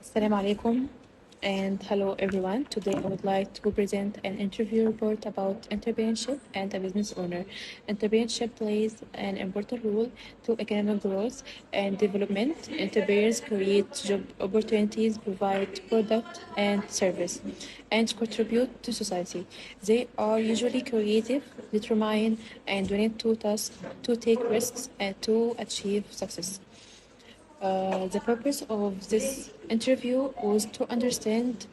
Assalamu alaikum and hello everyone. Today I would like to present an interview report about entrepreneurship and a business owner. Entrepreneurship plays an important role to economic growth and development. Entrepreneurs create job opportunities, provide product and service, and contribute to society. They are usually creative, determined, and willing to task to take risks and to achieve success. The purpose of this interview was to understand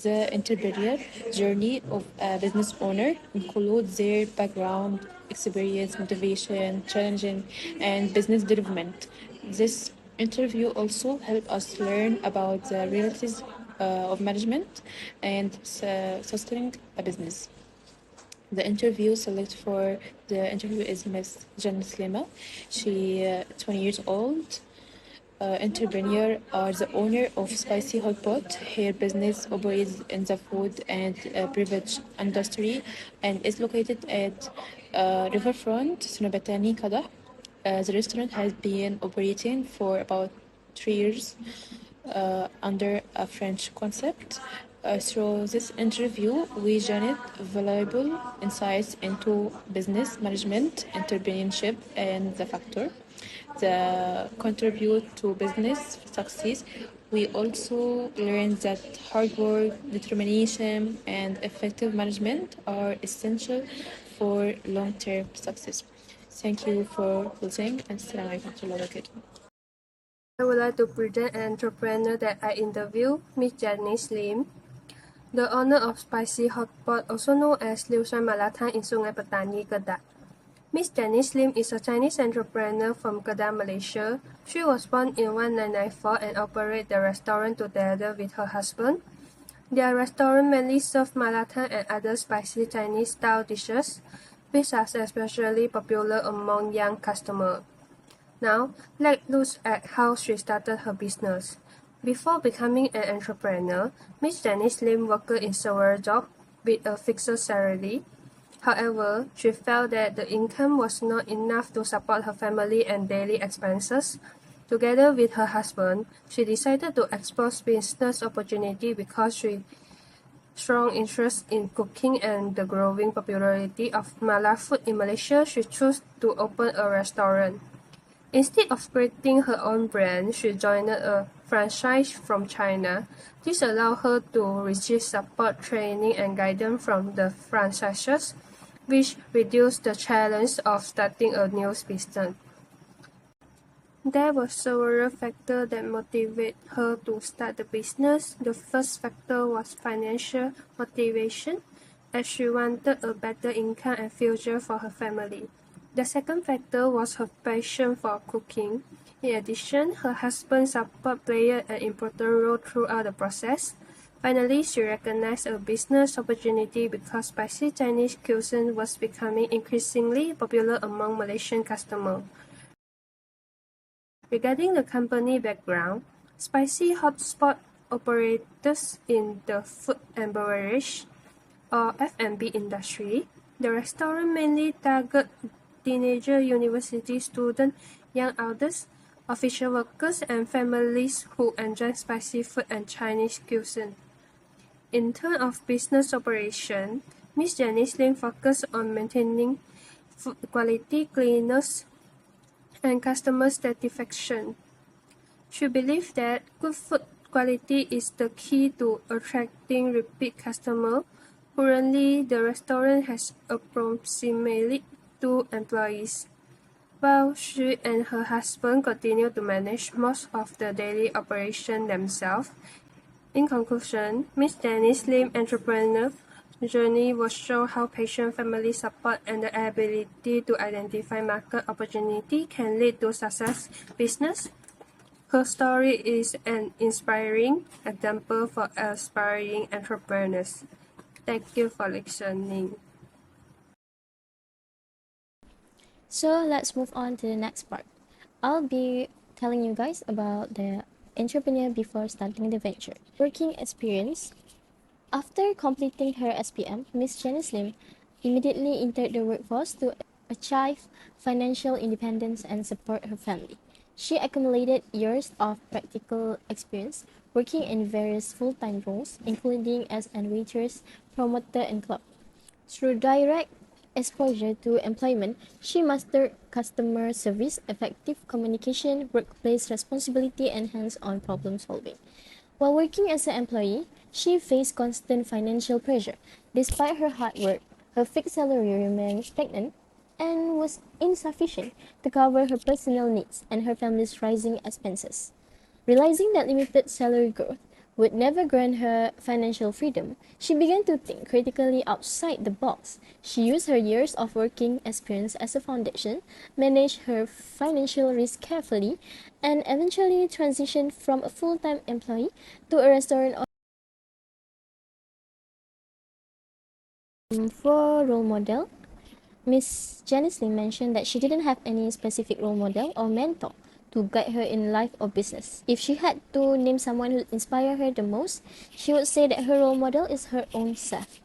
the entrepreneurial journey of a business owner, include their background, experience, motivation, challenging, and business development. This interview also helped us learn about the realities of management and sustaining a business. The interview select for the interview is Miss Jan Slima. She 20 years old, entrepreneur or the owner of Spicy Hot Pot. Her business operates in the food and beverage industry and is located at Riverfront, Sunabatani, Kada. The restaurant has been operating for about 3 years under a French concept. Through this interview, we gained valuable insights into business management, entrepreneurship, and the factor that contribute to business success. We also learned that hard work, determination, and effective management are essential for long-term success. Thank you for listening, and Assalamu alaikum warahmatullahi wabarakatuh. I would like to present an entrepreneur that I interviewed, Miss Janice Lim, the owner of Spicy Hot Pot, also known as Liusan Malatan in Sungai Petani, Kedah. Miss Janice Lim is a Chinese entrepreneur from Kedah, Malaysia. She was born in 1994 and operates the restaurant together with her husband. Their restaurant mainly serves Malatan and other spicy Chinese-style dishes, which are especially popular among young customers. Now, let's look at how she started her business. Before becoming an entrepreneur, Miss Janice Lim worked in several jobs with a fixed salary. However, she felt that the income was not enough to support her family and daily expenses. Together with her husband, she decided to explore business opportunity because she strong interest in cooking and the growing popularity of Malay food in Malaysia, she chose to open a restaurant. Instead of creating her own brand, she joined a franchise from China. This allowed her to receive support, training, and guidance from the franchisees, which reduced the challenge of starting a new business. There were several factors that motivated her to start the business. The first factor was financial motivation, as she wanted a better income and future for her family. The second factor was her passion for cooking. In addition, her husband's support played an important role throughout the process. Finally, she recognized a business opportunity because spicy Chinese cuisine was becoming increasingly popular among Malaysian customers. Regarding the company background, Spicy Hotspot operates in the food and beverage or F&B industry. The restaurant mainly targets teenager university students, young adults, official workers, and families who enjoy spicy food and Chinese cuisine. In terms of business operation, Ms. Janice Lim focused on maintaining food quality, cleanliness, and customer satisfaction. She believes that good food quality is the key to attracting repeat customers. Currently, the restaurant has approximately 2 employees, while she and her husband continue to manage most of the daily operation themselves. In conclusion, Ms. Janice Lim entrepreneur journey will show how patient family support and the ability to identify market opportunity can lead to success business. Her story is an inspiring example for aspiring entrepreneurs. Thank you for listening. So let's move on to the next part. I'll be telling you guys about the entrepreneur before starting the venture. Working experience. After completing her SPM, Miss Janice Lim immediately entered the workforce to achieve financial independence and support her family. She accumulated years of practical experience working in various full-time roles, including as an waitress, promoter, and clerk. Through direct exposure to employment, she mastered customer service, effective communication, workplace responsibility, and hands-on problem solving. While working as an employee, she faced constant financial pressure. Despite her hard work, her fixed salary remained stagnant and was insufficient to cover her personal needs and her family's rising expenses. Realizing that limited salary growth would never grant her financial freedom, she began to think critically outside the box. She used her years of working experience as a foundation, managed her financial risk carefully, and eventually transitioned from a full-time employee to a restaurant. For role model, Miss Janice Lim mentioned that she didn't have any specific role model or mentor to guide her in life or business. If she had to name someone who inspired her the most, she would say that her role model is her own self.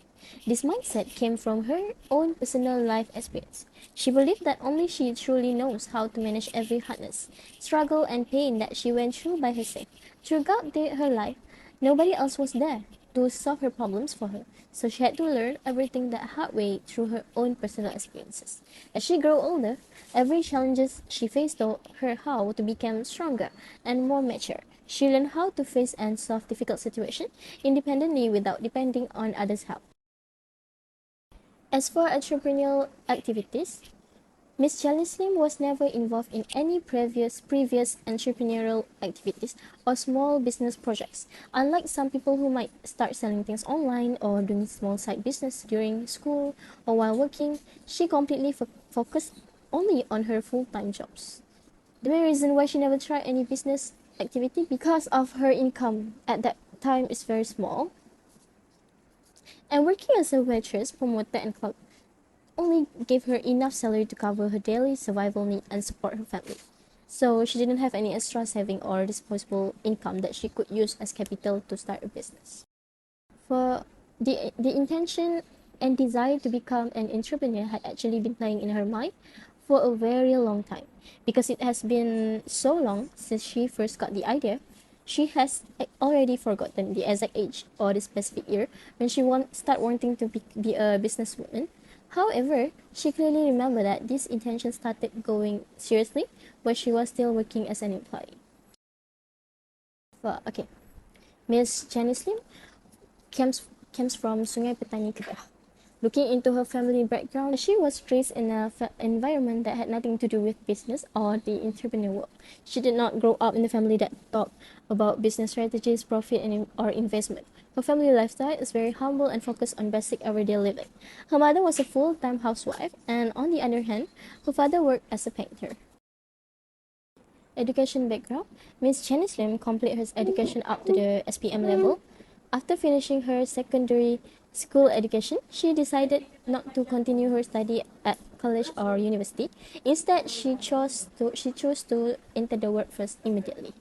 This mindset came from her own personal life experience. She believed that only she truly knows how to manage every hardness, struggle, and pain that she went through by herself. Throughout her life, nobody else was there to solve her problems for her, so she had to learn everything that hard way through her own personal experiences. As she grew older, every challenges she faced taught her how to become stronger and more mature. She learned how to face and solve difficult situations independently without depending on others' help. As for entrepreneurial activities, Miss Slim was never involved in any previous entrepreneurial activities or small business projects. Unlike some people who might start selling things online or doing small side business during school or while working, she completely focused only on her full-time jobs. The main reason why she never tried any business activity because of her income at that time is very small. And working as a waitress, promoter, and clerk only gave her enough salary to cover her daily survival need and support her family. So she didn't have any extra saving or disposable income that she could use as capital to start a business. For the intention and desire to become an entrepreneur had actually been playing in her mind for a very long time because it has been so long since she first got the idea. She has already forgotten the exact age or the specific year when she start wanting to be a businesswoman. However, she clearly remembered that this intention started going seriously when she was still working as an employee. Okay, Miss Janice Lim comes from Sungai Petani, Kedah. Looking into her family background, she was raised in an environment that had nothing to do with business or the entrepreneur world. She did not grow up in a family that talked about business strategies, profit, or investment. Her family lifestyle is very humble and focused on basic everyday living. Her mother was a full-time housewife, and on the other hand, her father worked as a painter. Education background, Miss Janice Lim completed her education up to the SPM level. After finishing her secondary school education, she decided not to continue her study at college or university. Instead, she chose to enter the workforce immediately.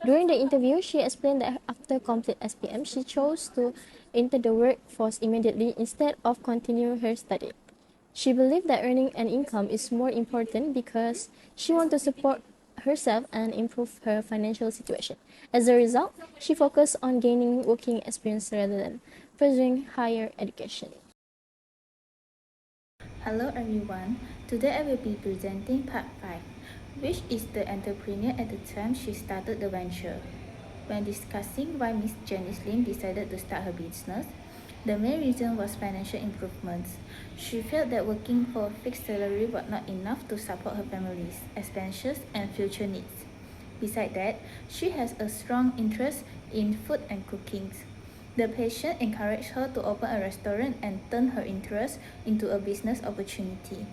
During the interview, she explained that after complete SPM, she chose to enter the workforce immediately instead of continuing her study. She believed that earning an income is more important because she wanted to support herself and improve her financial situation. As a result, she focused on gaining working experience rather than pursuing higher education. Hello everyone, today I will be presenting part 5, which is the entrepreneur at the time she started the venture. When discussing why Miss Janice Lim decided to start her business, the main reason was financial improvements. She felt that working for a fixed salary was not enough to support her family's expenses and future needs. Besides that, she has a strong interest in food and cooking. The patient encouraged her to open a restaurant and turn her interest into a business opportunity.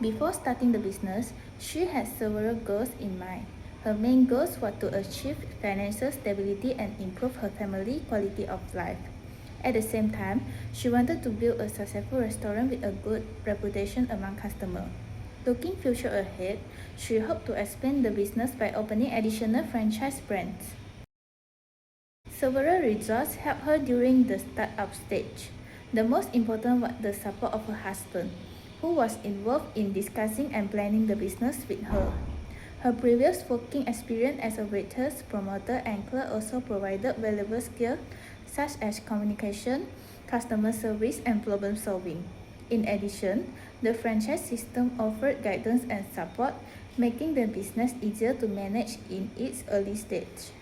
Before starting the business, she had several goals in mind. Her main goals were to achieve financial stability and improve her family quality of life. At the same time, she wanted to build a successful restaurant with a good reputation among customers. Looking future ahead, she hoped to expand the business by opening additional franchise brands. Several results helped her during the startup stage. The most important was the support of her husband. who was involved in discussing and planning the business with her. Her previous working experience as a waitress, promoter, and clerk also provided valuable skills such as communication, customer service, and problem solving. In addition, the franchise system offered guidance and support, making the business easier to manage in its early stage.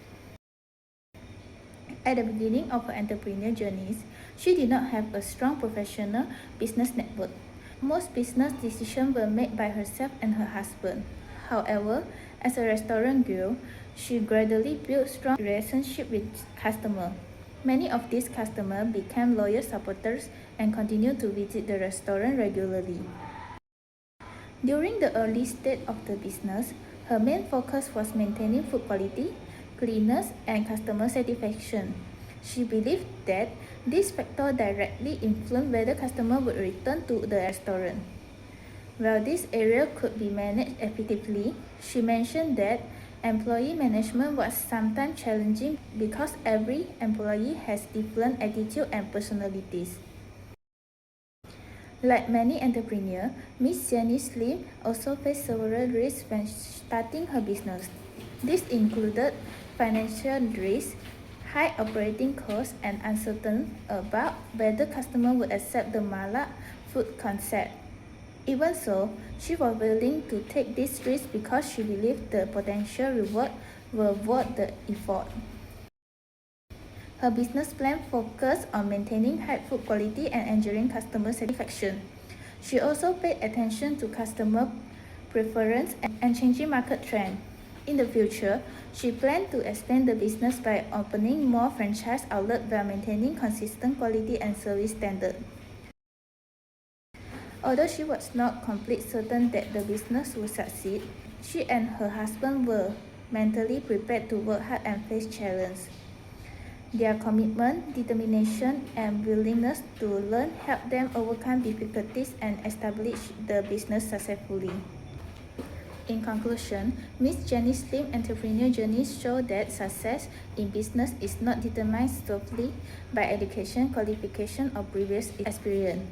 At the beginning of her entrepreneurial journeys, she did not have a strong professional business network. Most business decisions were made by herself and her husband. However, as a restaurant grew, she gradually built strong relationships with customers. Many of these customers became loyal supporters and continued to visit the restaurant regularly. During the early stage of the business, her main focus was maintaining food quality, cleanliness, and customer satisfaction. She believed that this factor directly influenced whether customers would return to the restaurant. While this area could be managed effectively, she mentioned that employee management was sometimes challenging because every employee has different attitudes and personalities. Like many entrepreneurs, Ms. Janice Lim also faced several risks when starting her business. This included financial risks, high operating costs, and uncertainty about whether customers would accept the Mala food concept. Even so, she was willing to take this risk because she believed the potential reward were worth the effort. Her business plan focused on maintaining high food quality and ensuring customer satisfaction. She also paid attention to customer preference and changing market trends. In the future, she planned to expand the business by opening more franchise outlets while maintaining consistent quality and service standards. Although she was not completely certain that the business would succeed, she and her husband were mentally prepared to work hard and face challenges. Their commitment, determination, and willingness to learn helped them overcome difficulties and establish the business successfully. In conclusion, Ms. Jenny's Lim entrepreneurial journey shows that success in business is not determined solely by education, qualification, or previous experience.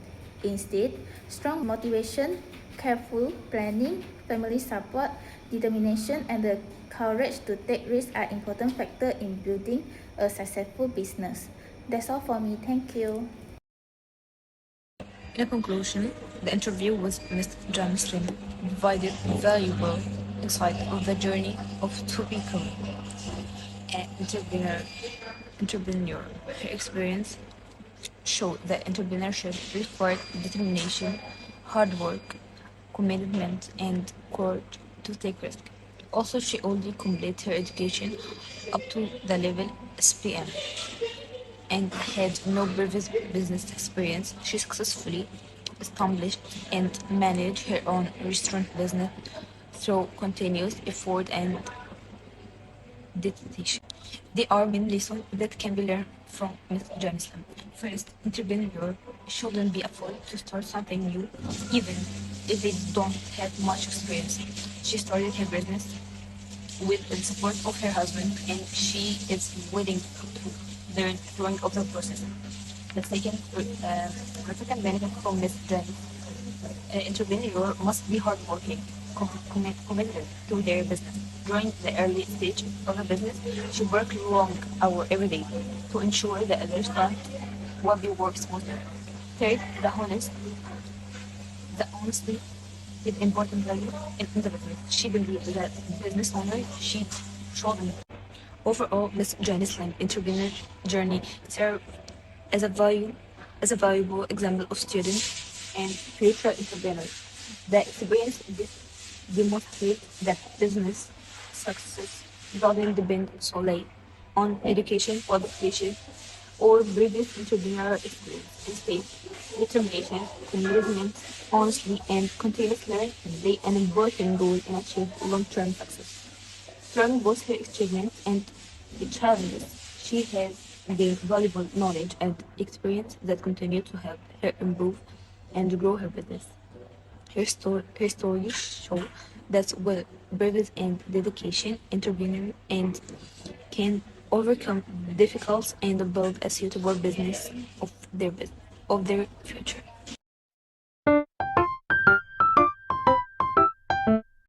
Instead, strong motivation, careful planning, family support, determination, and the courage to take risks are important factors in building a successful business. That's all for me. Thank you. In conclusion, the interview with Ms. John Slim provided valuable insight of the journey of two people, an entrepreneur. Her experience showed that entrepreneurship required determination, hard work, commitment, and courage to take risks. Also, she only completed her education up to the level SPM and had no previous business experience. She successfully established and managed her own restaurant business through continuous effort and dedication. There are many lessons that can be learned from Ms. Jamison. First, entrepreneur shouldn't be afraid to start something new, even if they don't have much experience. She started her business with the support of her husband, and she is willing to learn during of the process. The second benefit from Ms. Jenny, an entrepreneur must be hardworking, committed to their business. During the early stage of the business, she worked long hours every day to ensure that the restaurant will be work smoothly. Third, the honesty is important value in the business. She believes that business owner should show them. Overall, Miss Janice's entrepreneur journey serves as a value as a valuable example of student and future entrepreneur. The experience demonstrates that business success doesn't depend solely on education, qualification, or previous entrepreneurial experience. Instead, determination, commitment, honesty, and continuous learning play an important role in achieving long-term success. From both her achievements and the challenges, she has gained valuable knowledge and experience that continue to help her improve and grow her business. Her stories show that with purpose and dedication, entrepreneur and can overcome difficulties and build a suitable business of their future.